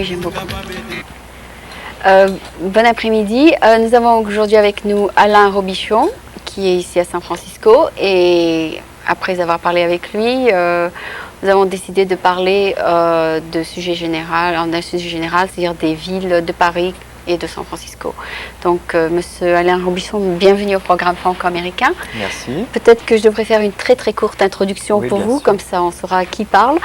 j'aime beaucoup. Bon après-midi. Nous avons aujourd'hui avec nous Alain Robichon, qui est ici à San Francisco. Et après avoir parlé avec lui, nous avons décidé de parler d'un sujet général, c'est-à-dire des villes de Paris et de San Francisco. Donc, Monsieur Alain Robichon, bienvenue au programme franco-américain. Merci. Peut-être que je devrais faire une très très courte introduction pour vous, comme ça on saura à qui parle.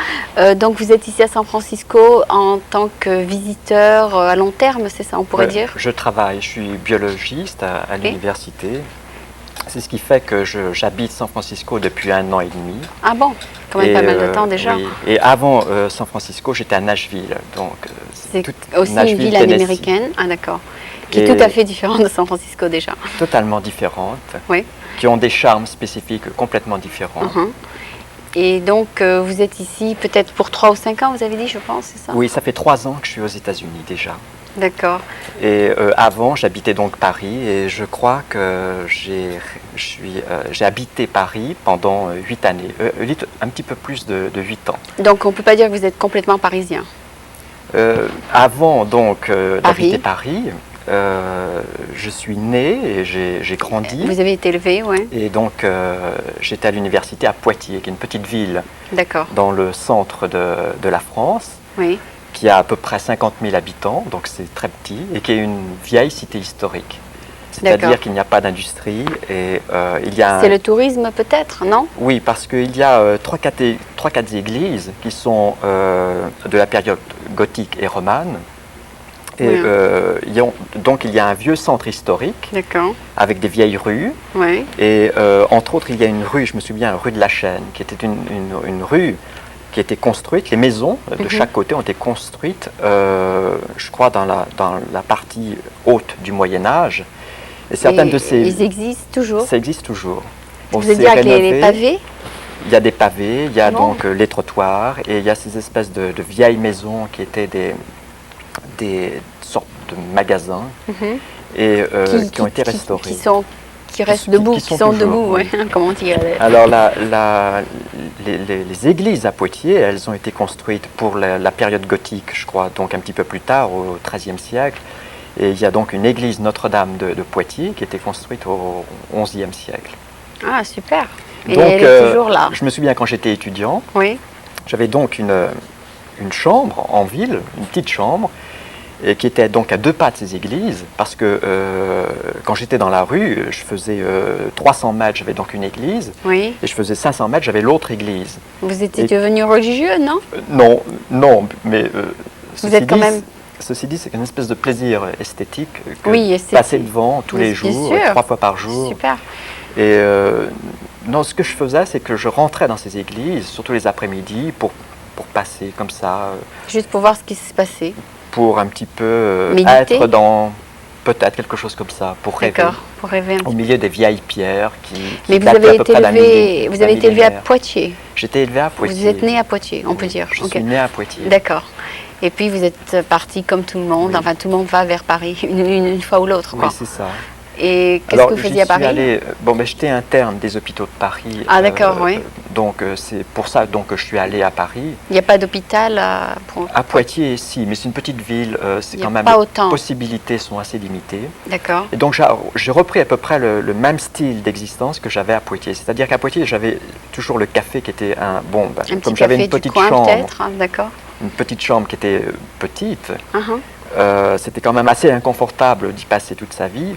Donc, vous êtes ici à San Francisco en tant que visiteur à long terme, c'est ça, on pourrait dire? Je travaille, je suis biologiste à l'université. C'est ce qui fait que j'habite San Francisco depuis 1 an et demi. Ah bon? Quand même pas mal de temps déjà. Oui. Et avant San Francisco, j'étais à Nashville. Donc, c'est aussi Nashville, une ville américaine. Ah d'accord. Qui est tout à fait différente de San Francisco déjà. Totalement différente. Oui. Qui ont des charmes spécifiques complètement différents. Et donc, vous êtes ici peut-être pour 3 ou 5 ans, vous avez dit, je pense, c'est ça? Oui, ça fait 3 ans que je suis aux États-Unis déjà. D'accord. Et avant, j'habitais donc Paris et je crois que j'ai habité Paris pendant 8 années, un petit peu plus de 8 ans. Donc, on ne peut pas dire que vous êtes complètement parisien? Avant donc d'habiter Paris, je suis né et j'ai grandi. Vous avez été élevé, oui. Et donc, j'étais à l'université à Poitiers, qui est une petite ville dans le centre de la France. Oui. Qui a à peu près 50 000 habitants, donc c'est très petit, et qui est une vieille cité historique. C'est-à-dire qu'il n'y a pas d'industrie et il y a... C'est le tourisme peut-être, non? Oui, parce qu'il y a 3-4 églises qui sont de la période gothique et romane. Et donc il y a un vieux centre historique avec des vieilles rues. Oui. Et entre autres, il y a une rue, je me souviens, rue de la Chaîne, qui était une rue qui a été construite, les maisons de chaque côté ont été construites, je crois, dans la partie haute du Moyen-Âge. Et certaines de ces... Ils existent toujours? Ça existe toujours. Bon, vous voulez dire avec les pavés? Il y a des pavés, il y a donc les trottoirs, et il y a ces espèces de vieilles maisons qui étaient des sortes de magasins, et qui ont été restaurées. Qui restent debout, qui sont debout, oui. Comment dire? Alors, les églises à Poitiers, elles ont été construites pour la période gothique, je crois, donc un petit peu plus tard, au XIIIe siècle. Et il y a donc une église Notre-Dame de Poitiers qui a été construite au XIe siècle. Ah, super. Et donc, elle est toujours là. Je me souviens quand j'étais étudiant, j'avais donc une chambre en ville, une petite chambre, et qui était donc à 2 pas de ces églises, parce que quand j'étais dans la rue, je faisais 300 mètres, j'avais donc une église, et je faisais 500 mètres, j'avais l'autre église. Vous étiez devenu religieux, non? Non, mais vous êtes quand même... Ceci dit, c'est une espèce de plaisir esthétique que passer devant tous les jours, 3 fois par jour. Super. Et non, ce que je faisais, c'est que je rentrais dans ces églises, surtout les après-midi, pour passer comme ça. Juste pour voir ce qui se passait. Pour un petit peu être dans peut-être quelque chose comme ça, pour rêver. D'accord, pour rêver un petit peu. Au milieu des vieilles pierres qui Mais vous avez été élevé à Poitiers? J'étais élevé à Poitiers. Vous êtes né à Poitiers, on peut dire. Je suis né à Poitiers. D'accord. Et puis vous êtes parti comme tout le monde, enfin tout le monde va vers Paris une fois ou l'autre. Oui, c'est ça. Et qu'est-ce que vous faisiez à Paris? J'étais interne des hôpitaux de Paris. Ah d'accord, oui. Donc c'est pour ça que je suis allé à Paris. Il n'y a pas d'hôpital à Poitiers, si, mais c'est une petite ville, c'est quand même les possibilités sont assez limitées. D'accord. Et donc j'ai repris à peu près le même style d'existence que j'avais à Poitiers. C'est-à-dire qu'à Poitiers, j'avais toujours le café qui était comme j'avais une petite chambre. Peut-être, d'accord. Une petite chambre qui était petite. C'était quand même assez inconfortable d'y passer toute sa vie.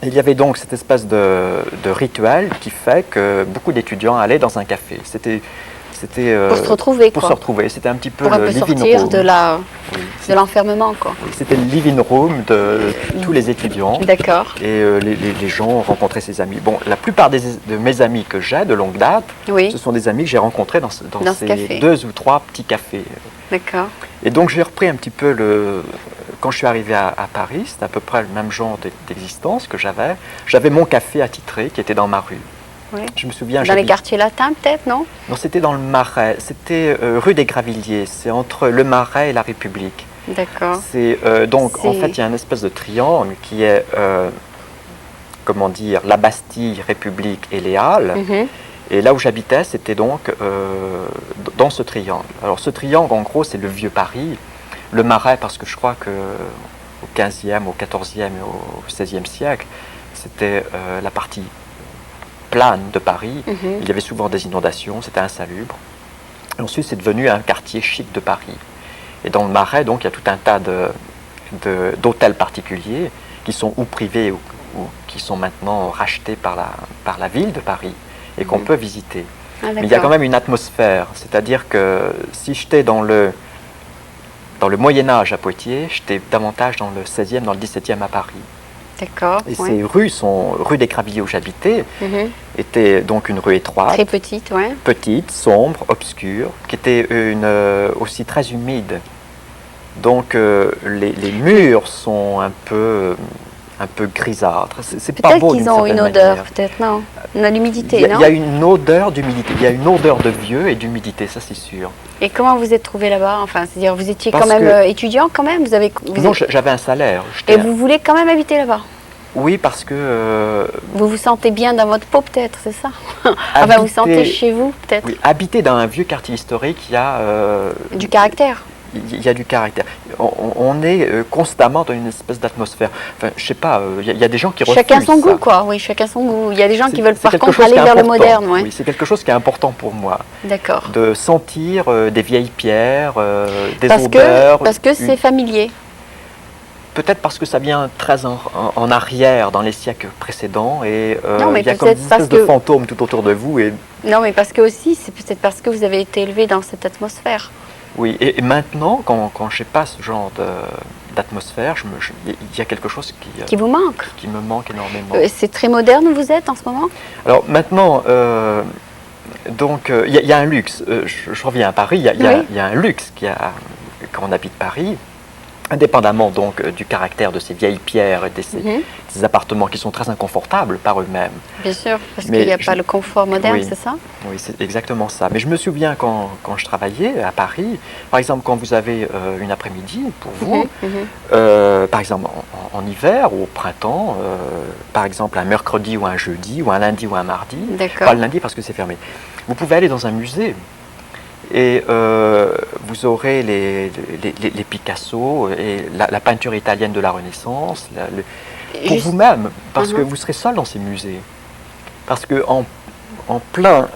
Et il y avait donc cette espèce de rituel qui fait que beaucoup d'étudiants allaient dans un café. C'était pour se retrouver, pour se retrouver. C'était un petit peu pour le living room. De l'enfermement, quoi. C'était le living room de tous les étudiants. D'accord. Et les gens rencontraient ses amis. Bon, la plupart de mes amis que j'ai de longue date, ce sont des amis que j'ai rencontrés dans ces 2 ou 3 petits cafés. D'accord. Et donc j'ai repris un petit peu quand je suis arrivé à Paris, c'était à peu près le même genre d'existence que j'avais. J'avais mon café attitré qui était dans ma rue. Oui. Je me souviens. Dans les quartiers latins, peut-être, non? Non, c'était dans le Marais. C'était rue des Gravilliers. C'est entre le Marais et la République. D'accord. C'est en fait, il y a une espèce de triangle qui est, comment dire, la Bastille, République et les Halles. Et là où j'habitais, c'était donc dans ce triangle. Alors ce triangle, en gros, c'est le vieux Paris. Le Marais, parce que je crois qu'au 15e, au 14e et au 16e siècle, c'était la partie plane de Paris. Il y avait souvent des inondations, c'était insalubre. Et ensuite, c'est devenu un quartier chic de Paris. Et dans le Marais, donc, il y a tout un tas d'hôtels particuliers qui sont ou privés ou qui sont maintenant rachetés par la ville de Paris et qu'on peut visiter. Mais il y a quand même une atmosphère, c'est-à-dire que si j'étais dans le Moyen-Âge à Poitiers, j'étais davantage dans le 16e, dans le 17e à Paris. D'accord. Et ces rues sont, rue des Cravilliers où j'habitais, était donc une rue étroite. Très petite, ouais. Petite, sombre, obscure, qui était aussi très humide. Donc les murs sont un peu grisâtres. C'est pas beau. Peut-être qu'ils ont une odeur, peut-être, non? L'humidité, non? Il y a une odeur d'humidité, il y a une odeur de vieux et d'humidité, ça c'est sûr. Et comment vous êtes trouvé là-bas? Enfin, c'est-à-dire, vous étiez quand même étudiant quand même? Non, j'avais un salaire. Et vous voulez quand même habiter là-bas? Oui, parce que... Vous vous sentez bien dans votre peau, peut-être, c'est ça? Enfin, vous vous sentez chez vous, peut-être? Oui, habiter dans un vieux quartier historique, il y a... du caractère. Il y a du caractère. On est constamment dans une espèce d'atmosphère. Enfin, je sais pas, il y a des gens qui refusent chacun son ça. goût, quoi. Oui, chacun son goût. Il y a des gens qui veulent par quelque contre chose aller qui est vers le important. moderne. Ouais. Oui, c'est quelque chose qui est important pour moi. D'accord. De sentir des vieilles pierres, des odeurs. Parce que c'est familier. Peut-être parce que ça vient très en arrière dans les siècles précédents et non, mais il y a comme une espèce de fantôme tout autour de vous. Et... Non, mais parce que aussi, c'est peut-être parce que vous avez été élevé dans cette atmosphère. Oui, et maintenant, quand je n'ai pas ce genre d'atmosphère, il y a quelque chose qui vous manque. Qui me manque énormément. C'est très moderne où vous êtes en ce moment? Alors maintenant, donc il y a un luxe. Je reviens à Paris, il y a un luxe quand on habite Paris. Indépendamment donc du caractère de ces vieilles pierres et de ces appartements qui sont très inconfortables par eux-mêmes. Bien sûr, parce qu'il n'y a pas le confort moderne, c'est ça? Oui, c'est exactement ça. Mais je me souviens quand je travaillais à Paris, par exemple quand vous avez une après-midi pour vous, par exemple en hiver ou au printemps, par exemple un mercredi ou un jeudi ou un lundi ou un mardi, pas le lundi parce que c'est fermé, vous pouvez aller dans un musée. Et vous aurez les Picasso et la peinture italienne de la Renaissance, pour vous-même, parce que vous serez seul dans ces musées. Parce qu'en plein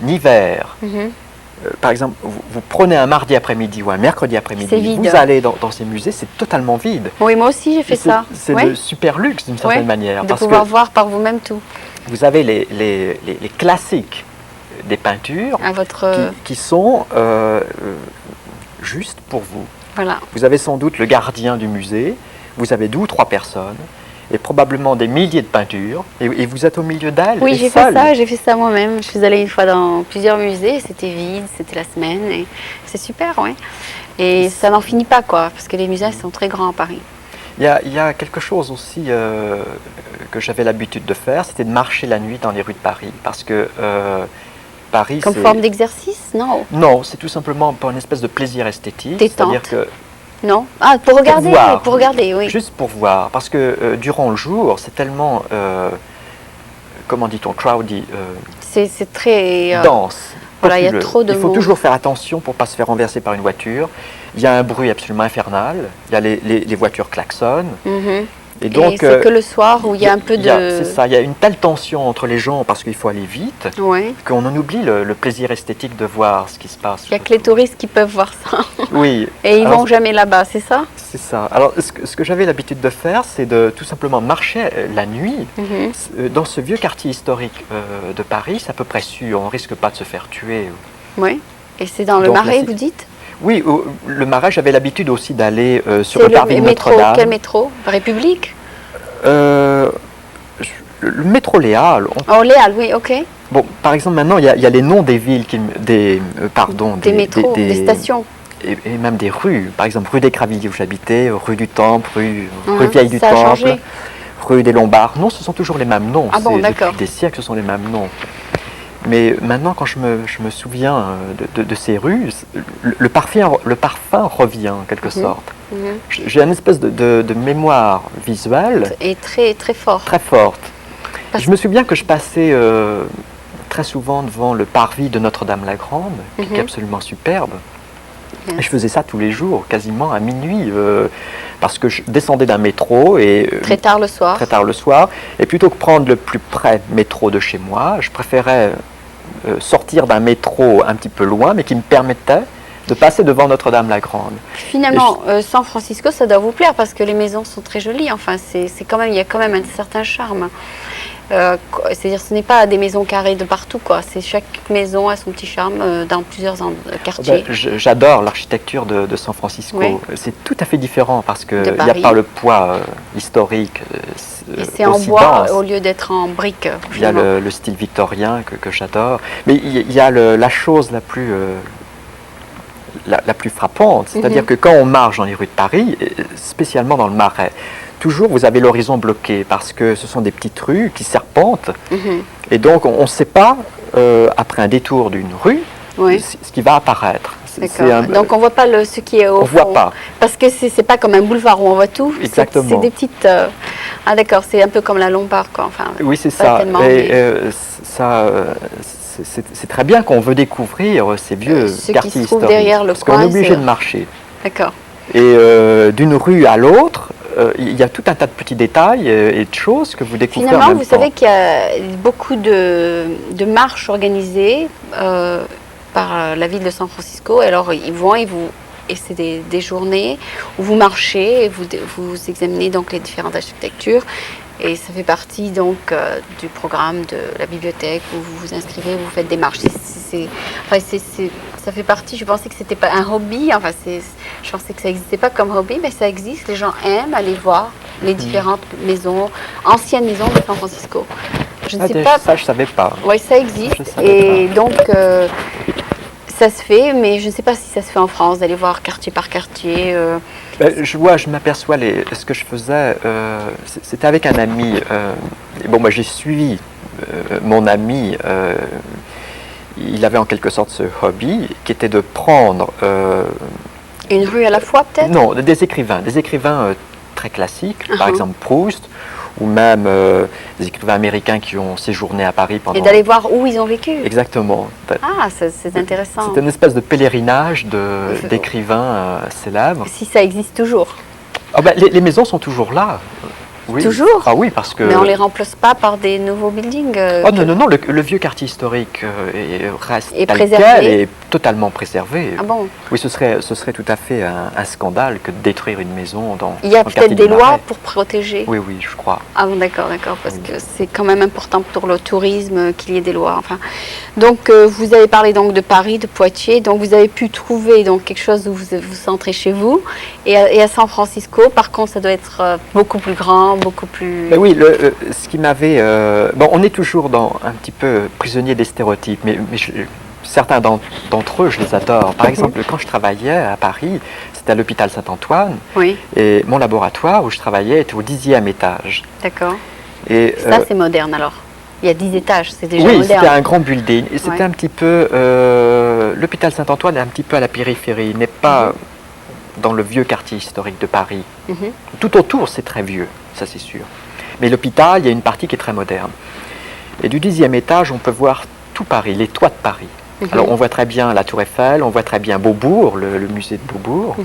hiver, par exemple, vous prenez un mardi après-midi ou un mercredi après-midi, vous allez dans ces musées, c'est totalement vide. Oui, moi aussi j'ai fait ça. C'est le super luxe d'une certaine manière. De pouvoir voir par vous-même tout. Vous avez les classiques des peintures qui sont juste pour vous. Voilà. Vous avez sans doute le gardien du musée, vous avez 2 ou 3 personnes et probablement des milliers de peintures et vous êtes au milieu d'elles. Oui, j'ai fait ça moi-même. Je suis allée une fois dans plusieurs musées, c'était vide, c'était la semaine et c'est super, oui. Et ça n'en finit pas, quoi, parce que les musées sont très grands à Paris. Il y a quelque chose aussi que j'avais l'habitude de faire, c'était de marcher la nuit dans les rues de Paris, parce que Paris, comme forme d'exercice, non? Non, c'est tout simplement pour une espèce de plaisir esthétique. Détente. C'est-à-dire que non? Ah, pour regarder, oui. Juste pour voir, parce que durant le jour, c'est tellement, comment dit-on, crowdy. C'est très dense. Voilà, il y a trop de Il faut toujours faire attention pour ne pas se faire renverser par une voiture. Il y a un bruit absolument infernal. Il y a les voitures klaxonnent. Et donc, c'est que le soir où il y a un peu de... C'est ça, il y a une telle tension entre les gens parce qu'il faut aller vite, qu'on en oublie le plaisir esthétique de voir ce qui se passe. Il n'y a que les touristes qui peuvent voir ça. Oui. Et ils ne vont jamais là-bas, c'est ça? C'est ça. Alors, ce que j'avais l'habitude de faire, c'est de tout simplement marcher la nuit dans ce vieux quartier historique de Paris. C'est à peu près sûr, on ne risque pas de se faire tuer. Oui. Et c'est dans le Marais, vous dites? Oui, le Marais, j'avais l'habitude aussi d'aller sur le parvis de Notre-Dame. Quel métro? République? Le métro Léal. Oh, Léal, oui, ok. Bon, par exemple, maintenant, il y a les noms des villes, des métros, des stations. Et même des rues. Par exemple, rue des Cravilliers où j'habitais, rue du Temple, rue Vieille du Temple, changé. Rue des Lombards. Non, ce sont toujours les mêmes noms. Ah bon, d'accord. Depuis des siècles, ce sont les mêmes noms. Mais maintenant, quand je me souviens de ces rues, le parfum revient en quelque sorte. J'ai une espèce de mémoire visuelle. Et très, très forte. Très forte. Je me souviens que je passais très souvent devant le parvis de Notre-Dame-la-Grande, qui est absolument superbe. Yes. Et je faisais ça tous les jours, quasiment à minuit, parce que je descendais d'un métro et Très tard le soir. Très tard le soir. Et plutôt que prendre le plus près métro de chez moi, je préférais sortir d'un métro un petit peu loin, mais qui me permettait de passer devant Notre-Dame-la-Grande. Finalement, San Francisco, ça doit vous plaire parce que les maisons sont très jolies. Enfin, il y a quand même un certain charme. C'est-à-dire, ce n'est pas des maisons carrées de partout, quoi. Chaque maison a son petit charme dans plusieurs quartiers. J'adore l'architecture de San Francisco. Oui. C'est tout à fait différent parce qu'il n'y a Paris. pas le poids historique. Et c'est en bois au lieu d'être en briques. Il y a le style victorien que j'adore. Mais il y a la chose la plus frappante, c'est-à-dire que quand on marche dans les rues de Paris, spécialement dans le Marais, toujours vous avez l'horizon bloqué parce que ce sont des petites rues qui serpentent et donc on ne sait pas, après un détour d'une rue, ce qui va apparaître. Donc on ne voit pas ce qui est au fond. On ne voit pas. Parce que ce n'est pas comme un boulevard où on voit tout. Exactement. C'est des petites... Ah d'accord, c'est un peu comme la Lombard, quoi. Enfin, oui, c'est ça. C'est très bien qu'on veut découvrir ces vieux quartiers historiques. Parce qu'on est obligé de marcher. D'accord. Et d'une rue à l'autre, il y a tout un tas de petits détails et de choses que vous découvrez en même temps. Finalement, vous savez qu'il y a beaucoup de marches organisées par la ville de San Francisco. Alors, et c'est des journées où vous marchez et vous examinez donc les différentes architectures. Et ça fait partie donc du programme de la bibliothèque où vous vous inscrivez, vous faites des marches. Ça fait partie, je pensais que c'était pas un hobby, je pensais que ça n'existait pas comme hobby, mais ça existe. Les gens aiment aller voir les différentes maisons, anciennes maisons de San Francisco. Je ne sais pas. Ça, je ne savais pas. Oui, ça existe. Et donc, ça se fait, mais je ne sais pas si ça se fait en France, d'aller voir quartier par quartier. Je m'aperçois, ce que je faisais, c'était avec un ami. Moi j'ai suivi mon ami, il avait en quelque sorte ce hobby qui était de prendre... une rue à la fois peut-être? Non, des écrivains très classiques, par exemple Proust, ou même des écrivains américains qui ont séjourné à Paris pendant... Et d'aller voir où ils ont vécu. Exactement. Ah, c'est intéressant. C'est une espèce de pèlerinage d'écrivains célèbres. Si ça existe toujours. Les maisons sont toujours là. Oui. Toujours? Ah oui, parce que... Mais on ne les remplace pas par des nouveaux buildings Non, le vieux quartier historique reste tel préservé. quel et totalement préservé. Ah bon? Oui, ce serait tout à fait un scandale que de détruire une maison dans Il y a peut-être des lois pour protéger? Oui, je crois. Ah bon, d'accord, parce que c'est quand même important pour le tourisme qu'il y ait des lois. Donc, vous avez parlé donc de Paris, de Poitiers, donc vous avez pu trouver donc quelque chose où vous vous centrez chez vous. Et à San Francisco, par contre, ça doit être beaucoup plus grand, beaucoup plus... Mais oui, ce qui m'avait... on est toujours un petit peu prisonnier des stéréotypes, mais certains d'entre eux, je les adore. Par exemple, quand je travaillais à Paris, c'était à l'hôpital Saint-Antoine, et mon laboratoire où je travaillais était au 10e étage. D'accord. Et ça, c'est moderne alors? Il y a 10 étages, c'est déjà moderne. Oui, c'était un grand building. C'était un petit peu... l'hôpital Saint-Antoine est un petit peu à la périphérie, n'est pas... dans le vieux quartier historique de Paris. Tout autour, c'est très vieux, ça c'est sûr. Mais l'hôpital, il y a une partie qui est très moderne. Et du 10e étage, on peut voir tout Paris, les toits de Paris. Alors on voit très bien la Tour Eiffel, on voit très bien Beaubourg, le musée de Beaubourg.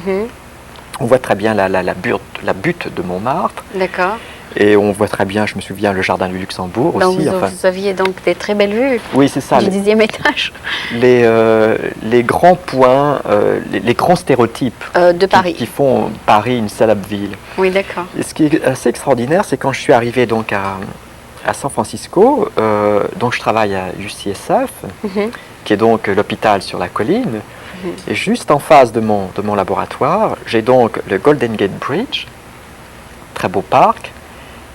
On voit très bien la butte de Montmartre. D'accord. Et on voit très bien, je me souviens, le jardin du Luxembourg donc aussi. Vous aviez donc des très belles vues. Oui, c'est ça. Du 10e étage. Les grands points, les grands stéréotypes de Paris. Qui font Paris une célèbre ville. Oui, d'accord. Et ce qui est assez extraordinaire, c'est quand je suis arrivé donc à San Francisco, donc je travaille à UCSF, qui est donc l'hôpital sur la colline. Et juste en face de mon laboratoire, j'ai donc le Golden Gate Bridge, très beau parc.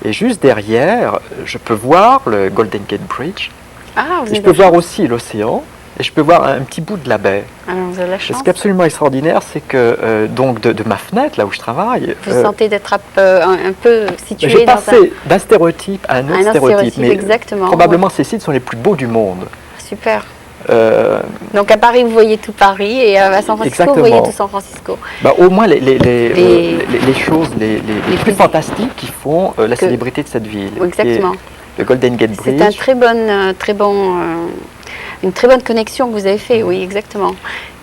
Et juste derrière, je peux voir le Golden Gate Bridge. Je peux voir aussi l'océan. Et je peux voir un petit bout de la baie. Alors, vous avez la chance. Ce qui est absolument extraordinaire, c'est que donc de ma fenêtre, là où je travaille... Vous sentez d'être un peu situé j'ai passé d'un stéréotype à un autre stéréotype. Mais exactement. Probablement, ces sites sont les plus beaux du monde. Super. Donc à Paris, vous voyez tout Paris, et à San Francisco, vous voyez tout San Francisco. Au moins les choses les plus fantastiques qui font la célébrité de cette ville. Exactement. Le Golden Gate Bridge. C'est une très bonne connexion que vous avez fait, oui, exactement.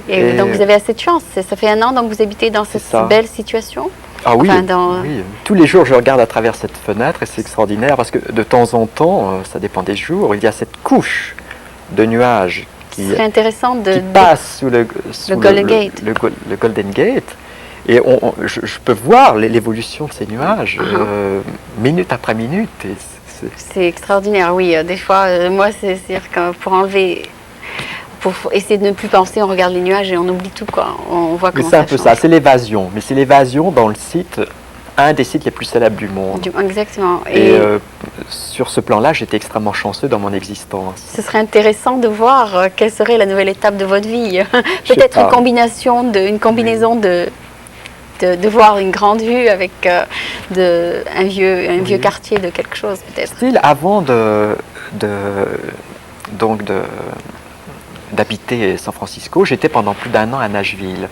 Et donc vous avez assez de chance. Ça fait 1 an donc vous habitez dans cette belle situation. Ah oui, oui, tous les jours je regarde à travers cette fenêtre et c'est extraordinaire parce que de temps en temps, ça dépend des jours, il y a cette couche de nuages qui passe sous le Golden Gate. Et je peux voir l'évolution de ces nuages minute après minute. C'est extraordinaire, oui. Des fois, moi, c'est-à-dire que pour essayer de ne plus penser, on regarde les nuages et on oublie tout, quoi. On voit comment ça change. C'est un peu ça, c'est l'évasion. Mais c'est l'évasion dans le site, un des sites les plus célèbres du monde. Exactement. Et sur ce plan-là, j'étais extrêmement chanceux dans mon existence. Ce serait intéressant de voir quelle serait la nouvelle étape de votre vie. Peut-être une combinaison de voir une grande vue avec un vieux quartier de quelque chose, peut-être. Avant d'habiter San Francisco, j'étais pendant plus d'1 an à Nashville.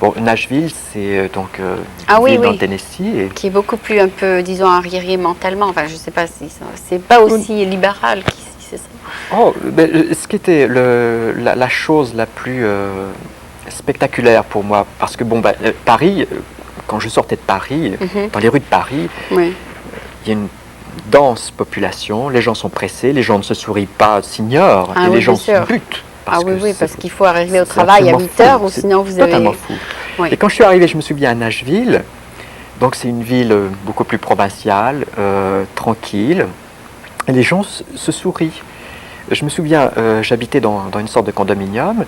Bon, Nashville, c'est donc une ville dans le Tennessee. Qui est beaucoup plus, un peu, disons, arriéré mentalement. Enfin, je ne sais pas si c'est pas aussi libéral qu'ici, c'est ça. Oh, ce qui était la chose la plus spectaculaire pour moi, parce que Paris, quand je sortais de Paris, dans les rues de Paris, il y a une dense population, les gens sont pressés, les gens ne se sourient pas, s'ignorent, et les gens se butent. Parce qu'il faut arriver au travail à 8 heures, ou sinon vous avez... Totalement fou. Et quand je suis arrivé, je me souviens à Nashville, donc c'est une ville beaucoup plus provinciale, tranquille, et les gens se sourient. Je me souviens, j'habitais dans une sorte de condominium.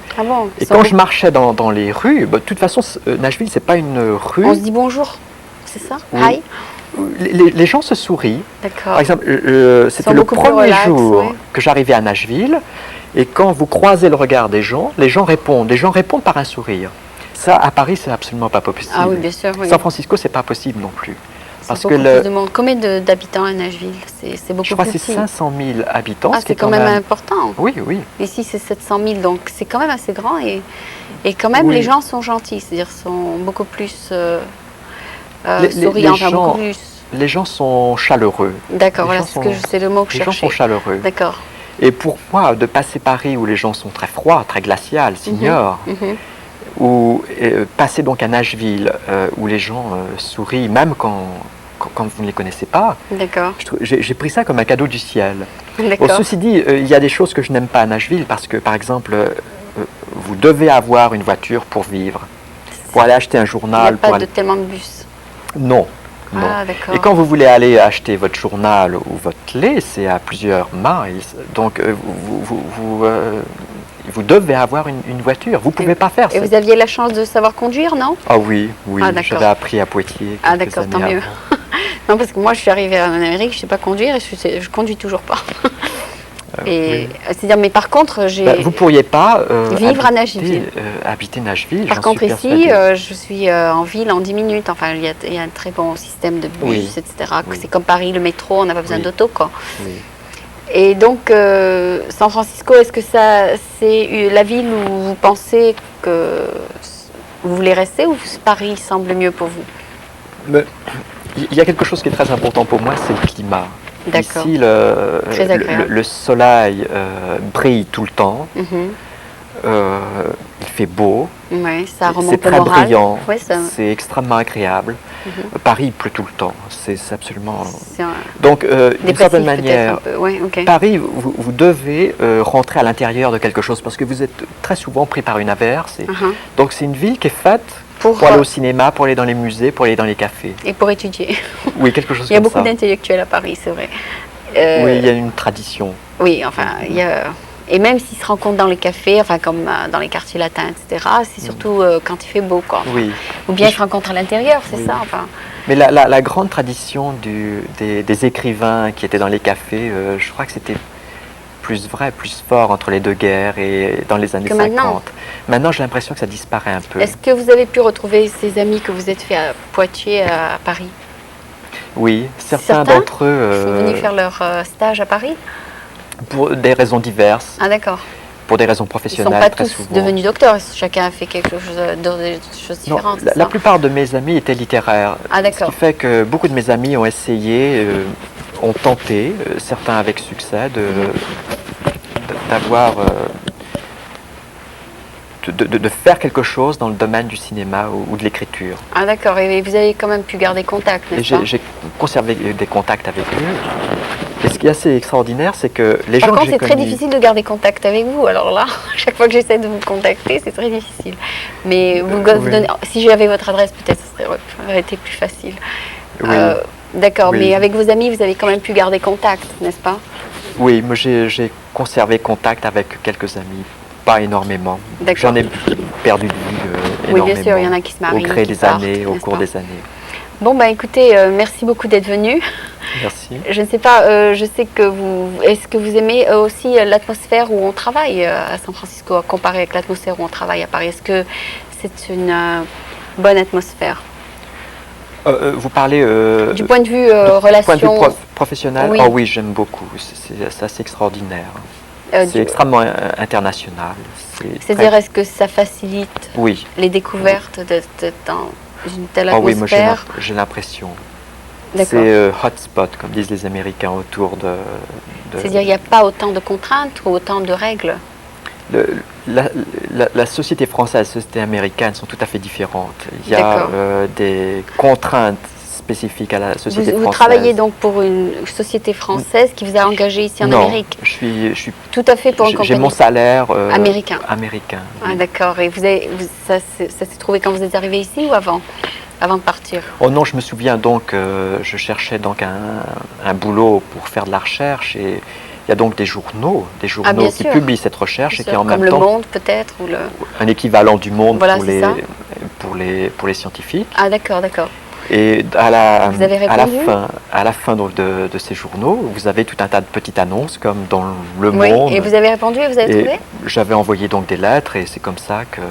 Et quand je marchais dans les rues, de toute façon, Nashville, c'est pas une rue. On se dit bonjour, c'est ça? Oui. Hi. Les gens se sourient. D'accord. Par exemple, c'était le premier jour que j'arrivais à Nashville. Et quand vous croisez le regard des gens répondent. Les gens répondent par un sourire. Ça, à Paris, c'est absolument pas possible. Ah oui, bien sûr. Oui. San Francisco, c'est pas possible non plus. Parce que combien d'habitants à Nashville? C'est beaucoup plus petit. Je crois que c'est 500 000 habitants. C'est quand même important. Oui, oui. Ici, c'est 700 000, donc c'est quand même assez grand. Et quand même, les gens sont gentils, c'est-à-dire sont beaucoup plus souriants. Les gens sont chaleureux. D'accord, voilà, c'est le mot que je cherchais. Les gens sont chaleureux. D'accord. Et pour moi, de passer Paris où les gens sont très froids, très glaciales, s'ignorent, ou passer donc à Nashville où les gens sourient, même quand vous ne les connaissez pas, j'ai pris ça comme un cadeau du ciel. Bon, ceci dit, il y a des choses que je n'aime pas à Nashville parce que, par exemple, vous devez avoir une voiture pour vivre, pour aller acheter un journal. Il n'y a pas tellement de bus. Non. Non. Et quand vous voulez aller acheter votre journal ou votre lait, c'est à plusieurs miles. Donc, vous devez avoir une voiture. Vous ne pouvez pas faire ça. Et vous aviez la chance de savoir conduire, non? Ah oui, oui. J'avais appris à Poitiers. Ah d'accord, tant mieux. Non, parce que moi, je suis arrivée en Amérique, je ne sais pas conduire et je ne conduis toujours pas. C'est-à-dire, mais par contre, vous ne pourriez pas vivre à Nashville. Habiter Nashville. Par contre, ici, je suis en ville en 10 minutes. Enfin, il y a un très bon système de bus, etc. C'est comme Paris, le métro, on n'a pas besoin d'auto, quoi. Oui. Et donc, San Francisco, est-ce que c'est la ville où vous pensez que vous voulez rester ou Paris semble mieux pour vous? Il y a quelque chose qui est très important pour moi, c'est le climat. D'accord. Ici, le soleil brille tout le temps. Il fait beau. Ouais, ça remonte c'est très le moral. Brillant. Ouais, c'est extrêmement agréable. Paris, il pleut tout le temps. C'est absolument... Donc, d'une certaine manière, Paris, vous devez rentrer à l'intérieur de quelque chose parce que vous êtes très souvent pris par une averse. Donc, c'est une ville qui est faite pour aller au cinéma, pour aller dans les musées, pour aller dans les cafés. Et pour étudier. Oui, quelque chose comme ça. Il y a beaucoup d'intellectuels à Paris, c'est vrai. Oui, il y a une tradition. Oui, enfin, il y a... Et même s'ils se rencontrent dans les cafés, enfin comme dans les quartiers latins, etc., c'est surtout quand il fait beau, quoi. Oui. Ou bien ils se rencontrent à l'intérieur, c'est ça. Enfin. Mais la grande tradition des écrivains qui étaient dans les cafés, je crois que c'était plus vrai, plus fort entre les deux guerres et dans les années 50. Maintenant, j'ai l'impression que ça disparaît un peu. Est-ce que vous avez pu retrouver ces amis que vous êtes fait à Poitiers, à Paris? Oui, certains d'entre eux... sont venus faire leur stage à Paris? Pour des raisons diverses. Ah d'accord. Pour des raisons professionnelles. Ils ne sont pas tous devenus docteurs, chacun a fait quelque chose, des choses différentes. La plupart de mes amis étaient littéraires. Ah d'accord. Ce qui fait que beaucoup de mes amis ont essayé, ont tenté, certains avec succès, d'avoir de faire quelque chose dans le domaine du cinéma ou de l'écriture. Ah d'accord, et vous avez quand même pu garder contact, n'est-ce pas? J'ai conservé des contacts avec eux. Et ce qui est assez extraordinaire, c'est que les gens Par que contre, j'ai c'est très connus... difficile de garder contact avec vous. Alors là, chaque fois que j'essaie de vous contacter, c'est très difficile. Mais vous donnez, si j'avais votre adresse, peut-être ça aurait été plus facile. Oui. D'accord, Oui. mais avec vos amis, vous avez quand même pu garder contact, n'est-ce pas? Oui, moi j'ai conservé contact avec quelques amis, pas énormément. J'en ai perdu de vue énormément. Oui, bien sûr, il y en a qui se marient, au gré des années, au cours des années. Bon, bah écoutez, merci beaucoup d'être venu. Merci. Je ne sais pas, je sais que est-ce que vous aimez aussi l'atmosphère où on travaille à San Francisco, comparé avec l'atmosphère où on travaille à Paris? Est-ce que c'est une bonne atmosphère? Vous parlez du point de vue relation, point de vue professionnel? Oui. Oh oui, j'aime beaucoup. C'est assez extraordinaire. C'est extrêmement international. C'est-à-dire, est-ce que ça facilite oui. les découvertes dans une telle atmosphère? Oh oui, moi j'ai l'impression. C'est hotspot, comme disent les Américains, autour de... C'est-à-dire, il n'y a pas autant de contraintes ou autant de règles? La société française et la société américaine sont tout à fait différentes. Il y a des contraintes spécifiques à la société française. Vous travaillez donc pour une société française qui vous a engagé ici en Amérique? Je suis tout à fait pour une compagnie. J'ai mon salaire américain. Américain. Ah, d'accord. Et ça s'est trouvé quand vous êtes arrivé ici ou avant de partir? Oh non, je me souviens donc, je cherchais donc un boulot pour faire de la recherche et il y a donc des journaux qui publient cette recherche et qui en même temps... Comme Le Monde peut-être ou un équivalent du Monde voilà, pour les scientifiques. Ah d'accord, d'accord. Et à la fin de ces journaux, vous avez tout un tas de petites annonces comme dans Le Monde. Et vous avez répondu et vous avez trouvé? J'avais envoyé donc des lettres et c'est comme ça que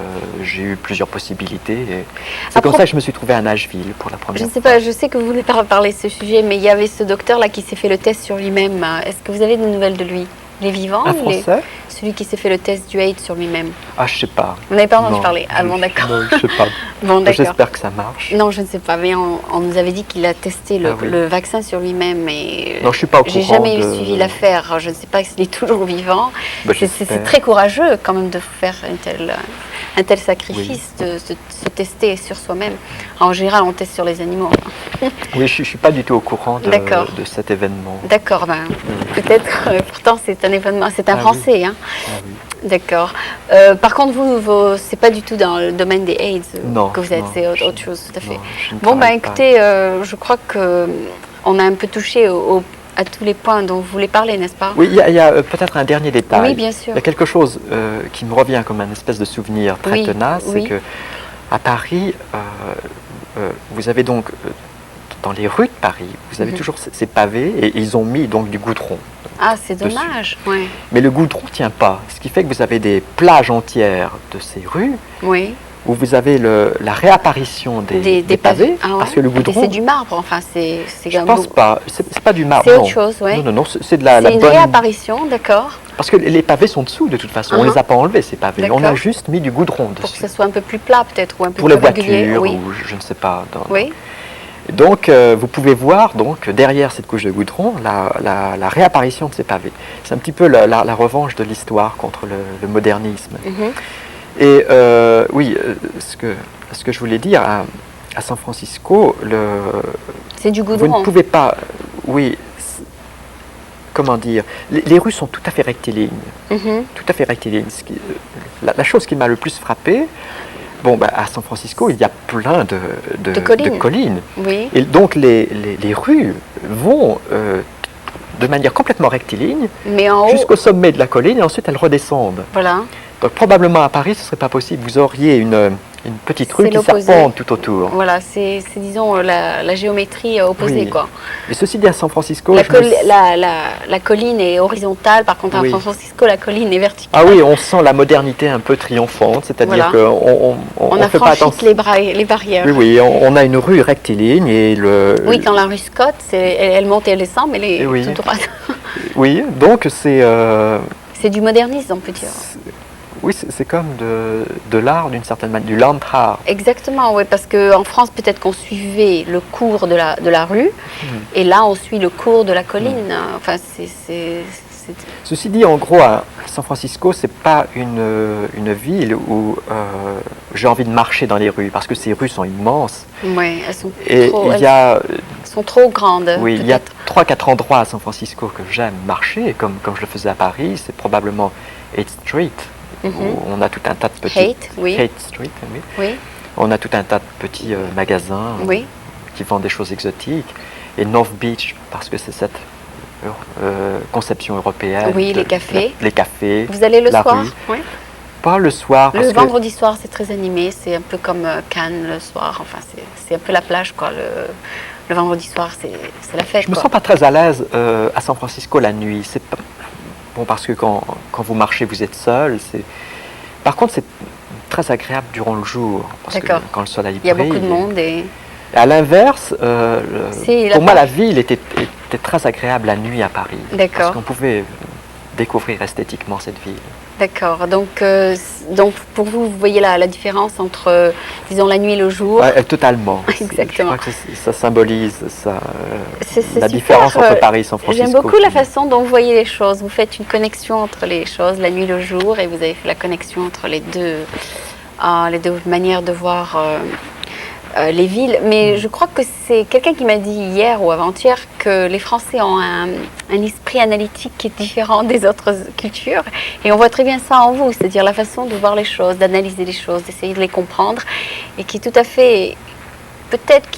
j'ai eu plusieurs possibilités. C'est comme ça que je me suis trouvé à Nashville pour la première fois. Je ne sais pas, je sais que vous voulez pas parler de ce sujet, mais il y avait ce docteur là qui s'est fait le test sur lui-même. Est-ce que vous avez des nouvelles de lui? Il est vivant? Un Français? Celui qui s'est fait le test du AIDS sur lui-même. Ah, je sais pas. Vous n'avez pas entendu parler? Ah bon, d'accord. Non, je sais pas. Bon, d'accord. J'espère que ça marche. Non, je ne sais pas, mais on nous avait dit qu'il a testé le vaccin sur lui-même. Et non, je suis pas au courant. J'ai jamais suivi l'affaire. Je ne sais pas s'il est toujours vivant. Bah, c'est très courageux quand même de faire un tel sacrifice, de se tester sur soi-même. En général, on teste sur les animaux. Oui, je ne suis pas du tout au courant de cet événement. D'accord, peut-être, pourtant c'est un événement, c'est un Français. Hein. D'accord. Par contre, vous c'est pas du tout dans le domaine des AIDS que vous êtes, c'est autre chose, tout à fait. Bon, écoutez, je crois qu'on a un peu touché à tous les points dont vous voulez parler, n'est-ce pas? Oui, il y a peut-être un dernier détail. Oui, bien sûr. Il y a quelque chose qui me revient comme un espèce de souvenir très tenace, c'est que à Paris, vous avez donc dans les rues de Paris, vous avez toujours ces pavés et ils ont mis donc du goudron. Ah, c'est dommage. Ouais. Mais le goudron ne tient pas, ce qui fait que vous avez des plages entières de ces rues où vous avez la réapparition des pavés, parce que le goudron... C'est du marbre, enfin, c'est... Je pense pas, c'est pas du marbre, c'est autre chose, oui. Non, c'est de la bonne... C'est une réapparition, d'accord. Parce que les pavés sont dessous de toute façon, on les a pas enlevés ces pavés, on a juste mis du goudron dessus. Pour que ça soit un peu plus plat peut-être, ou un peu pour plus régulier. Pour les voitures, ou je ne sais pas. Donc, vous pouvez voir donc derrière cette couche de goudron la réapparition de ces pavés. C'est un petit peu la revanche de l'histoire contre le modernisme. Et oui, ce que je voulais dire à San Francisco, c'est du goudron. Vous ne pouvez pas, comment dire, les rues sont tout à fait rectilignes. Tout à fait rectilignes. La chose qui m'a le plus frappé, à San Francisco, il y a plein de collines. Oui. Et donc, les rues vont de manière complètement rectiligne jusqu'au sommet de la colline et ensuite elles redescendent. Voilà. Donc, probablement à Paris, ce ne serait pas possible. Vous auriez une petite rue qui serpente tout autour. Voilà, c'est disons, la géométrie opposée. Quoi. Et ceci dit, à San Francisco... La colline est horizontale, par contre, à San Francisco, la colline est verticale. Ah oui, on sent la modernité un peu triomphante, c'est-à-dire qu'on on a franchi les barrières. Oui, on a une rue rectiligne et Oui, quand la rue Scott, elle monte et elle descend, mais elle est toute droite. Oui, donc c'est... C'est du modernisme, on peut dire. Oui, c'est comme de l'art d'une certaine manière, du land art. Exactement, oui, parce qu'en France, peut-être qu'on suivait le cours de la rue, et là, on suit le cours de la colline. Enfin, c'est Ceci dit, en gros, à San Francisco, c'est pas une ville où j'ai envie de marcher dans les rues, parce que ces rues sont immenses. Oui, elles sont sont trop grandes. Oui, il y a 3-4 endroits à San Francisco que j'aime marcher, comme je le faisais à Paris. C'est probablement 8th Street, où on a tout un tas de petits... Haight Street, oui. Oui. On a tout un tas de petits magasins qui vendent des choses exotiques. Et North Beach, parce que c'est cette conception européenne. Oui, les cafés. Les cafés. Vous allez le soir? Oui. Pas le soir. Le vendredi soir, c'est très animé. C'est un peu comme Cannes le soir. Enfin, c'est un peu la plage, quoi. Le vendredi soir, c'est la fête. Je me sens pas très à l'aise à San Francisco la nuit. C'est pas... Bon, parce que quand vous marchez, vous êtes seul. Par contre, c'est très agréable durant le jour. Parce que quand le soleil brille. Il y a beaucoup de monde et... À l'inverse, pour moi, la ville était très agréable la nuit à Paris. Parce qu'on pouvait découvrir esthétiquement cette ville. D'accord. Donc pour vous, vous voyez la différence entre, disons, la nuit et le jour? Totalement. Exactement. Je crois que ça symbolise la super, différence entre Paris et San Francisco. J'aime beaucoup la façon dont vous voyez les choses. Vous faites une connexion entre les choses, la nuit et le jour, et vous avez fait la connexion entre les deux manières de voir les villes. Mais je crois que c'est quelqu'un qui m'a dit hier ou avant-hier que les Français ont un esprit analytique qui est différent des autres cultures. Et on voit très bien ça en vous, c'est-à-dire la façon de voir les choses, d'analyser les choses, d'essayer de les comprendre, et qui est tout à fait, peut-être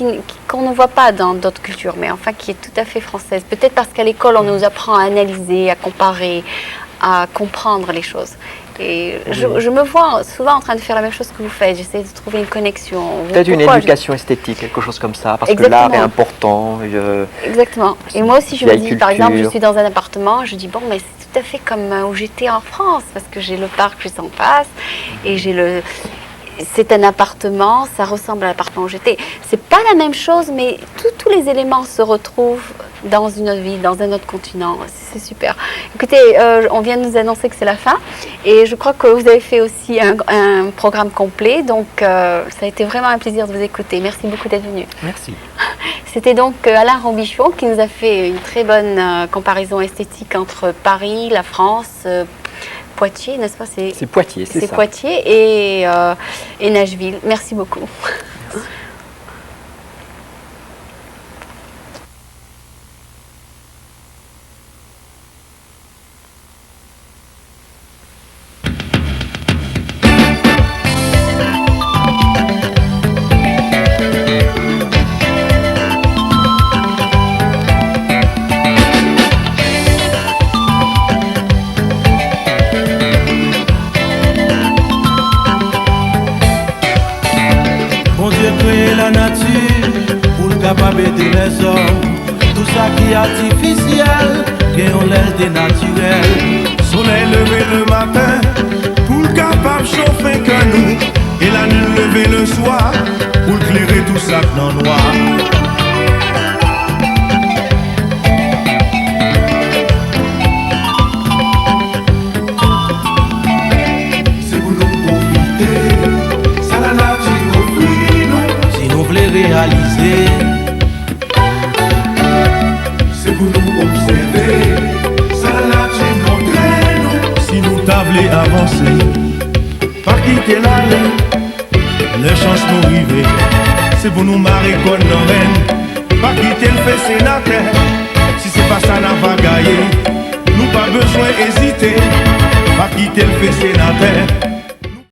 qu'on ne voit pas dans d'autres cultures, mais enfin qui est tout à fait française. Peut-être parce qu'à l'école, on nous apprend à analyser, à comparer, à comprendre les choses. Et je me vois souvent en train de faire la même chose que vous faites. J'essaie de trouver une connexion. Peut-être une éducation esthétique, quelque chose comme ça, parce que l'art est important. Exactement. Et moi aussi, je me dis, par exemple, je suis dans un appartement, je dis, bon, mais c'est tout à fait comme où j'étais en France, parce que j'ai le parc juste en face, et c'est un appartement, ça ressemble à l'appartement où j'étais. C'est pas la même chose, mais tous les éléments se retrouvent dans une autre ville, dans un autre continent. C'est super. Écoutez, on vient de nous annoncer que c'est la fin, et je crois que vous avez fait aussi un programme complet, donc ça a été vraiment un plaisir de vous écouter. Merci beaucoup d'être venu. Merci. C'était donc Alain Robichon qui nous a fait une très bonne comparaison esthétique entre Paris, la France, Poitiers, n'est-ce pas? C'est Poitiers, c'est ça. C'est Poitiers et Nashville. Merci beaucoup. Merci. Les hommes, tout ça qui est artificiel, qui ont l'air dénaturel. Soleil levé le matin, pour le capable chauffer que nous, et la nuit levé le soir, pour éclairer tout ça dans le noir. C'est pour nous profiter, ça la nature offre nous, si nous voulons réaliser. Pour nous observer, ça la nature montre nous. Si nous tablons avancer, pas quitter l'allée, les changements arrivés. C'est pour nous marrer comme nos reines, pas quitter le fait sénateur. Si c'est pas ça, n'a pas gagné. Nous pas besoin d'hésiter, pas quitter le fait sénateur.